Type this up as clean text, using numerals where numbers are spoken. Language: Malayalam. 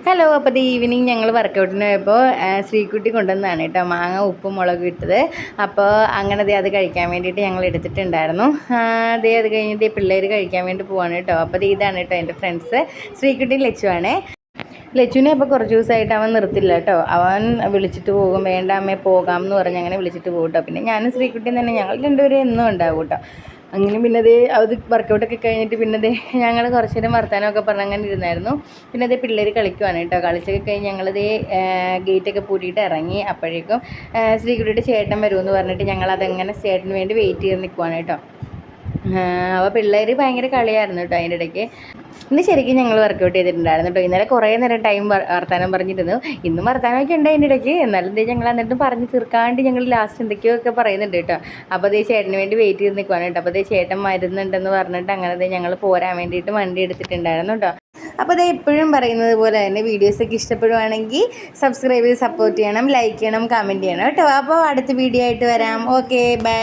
ഹലോ, അപ്പോൾ ദി ഈവനിങ് ഞങ്ങൾ വർക്കൗട്ടിന് പോയപ്പോൾ ശ്രീക്കുട്ടി കൊണ്ടുവന്നതാണ് കേട്ടോ മാങ്ങ ഉപ്പും മുളകും ഇട്ടത്. അപ്പോൾ അങ്ങനെ അത് കഴിക്കാൻ വേണ്ടിയിട്ട് ഞങ്ങൾ എടുത്തിട്ടുണ്ടായിരുന്നു. അത് കഴിഞ്ഞ് പിള്ളേർ കഴിക്കാൻ വേണ്ടി പോവാണ് കേട്ടോ. അപ്പോൾ ഇതാണ് കേട്ടോ എൻ്റെ ഫ്രണ്ട്സ്, ശ്രീക്കുട്ടി ലച്ചുവാണേ. ലച്ചുവിനെ ഇപ്പോൾ കുറച്ച് ദിവസമായിട്ട് അവൻ നിർത്തില്ല കേട്ടോ. അവൻ വിളിച്ചിട്ട് പോകും, വേണ്ട അമ്മേ പോകാം എന്ന് പറഞ്ഞ് അങ്ങനെ വിളിച്ചിട്ട് പോകും കേട്ടോ. പിന്നെ ഞാനും ശ്രീക്കുട്ടിയും തന്നെ ഞങ്ങൾ രണ്ടുപേരും എന്നും ഉണ്ടാവും കേട്ടോ. അങ്ങനെ പിന്നെ അത് വർക്കൗട്ടൊക്കെ കഴിഞ്ഞിട്ട് പിന്നെ ഞങ്ങൾ കുറച്ച് നേരം വർത്താനമൊക്കെ പറഞ്ഞ് അങ്ങനെ ഇരുന്നായിരുന്നു. പിന്നെ പിള്ളേർ കളിക്കുവാണ് കേട്ടോ. കളിച്ചൊക്കെ കഴിഞ്ഞ് ഗേറ്റൊക്കെ പൂട്ടിയിട്ട് ഇറങ്ങി. അപ്പോഴേക്കും ശ്രീകുട്ടിയുടെ ചേട്ടൻ വരുമെന്ന് പറഞ്ഞിട്ട് ഞങ്ങളതെങ്ങനെ ചേട്ടന് വേണ്ടി വെയിറ്റ് ചെയ്ത് നിൽക്കുവാണ് കേട്ടോ. അപ്പോൾ പിള്ളേർ ഭയങ്കര കളിയായിരുന്നു കേട്ടോ അതിൻ്റെ ഇടയ്ക്ക്. ഇന്ന് ശരിക്കും ഞങ്ങൾ വർക്കൗട്ട് ചെയ്തിട്ടുണ്ടായിരുന്നു കേട്ടോ. ഇന്നലെ കുറേ നേരം വർത്താനം പറഞ്ഞിരുന്നു. ഇന്നും വർത്താനമൊക്കെ ഉണ്ട് അതിൻ്റെ ഇടയ്ക്ക്. എന്നാലും ഞങ്ങൾ എന്നിട്ടും പറഞ്ഞ് തീർക്കാണ്ട് ഞങ്ങൾ ലാസ്റ്റ് എന്തൊക്കെയൊക്കെ പറയുന്നുണ്ട് കേട്ടോ. അപ്പോൾ ചേട്ടന് വേണ്ടി വെയിറ്റ് ചെയ്ത് നിൽക്കുവാണ് കേട്ടോ. അപ്പോൾ ചേട്ടൻ വരുന്നുണ്ടെന്ന് പറഞ്ഞിട്ട് അങ്ങനെ ഞങ്ങൾ പോരാൻ വേണ്ടിയിട്ട് വണ്ടി എടുത്തിട്ടുണ്ടായിരുന്നു കേട്ടോ. അപ്പോൾ എപ്പോഴും പറയുന്നത് പോലെ തന്നെ വീഡിയോസൊക്കെ ഇഷ്ടപ്പെടുവാണെങ്കിൽ സബ്സ്ക്രൈബ് ചെയ്ത് സപ്പോർട്ട് ചെയ്യണം, ലൈക്ക് ചെയ്യണം, കമൻറ്റ് ചെയ്യണം കേട്ടോ. അപ്പോൾ അടുത്ത വീഡിയോ ആയിട്ട് വരാം. Okay, by.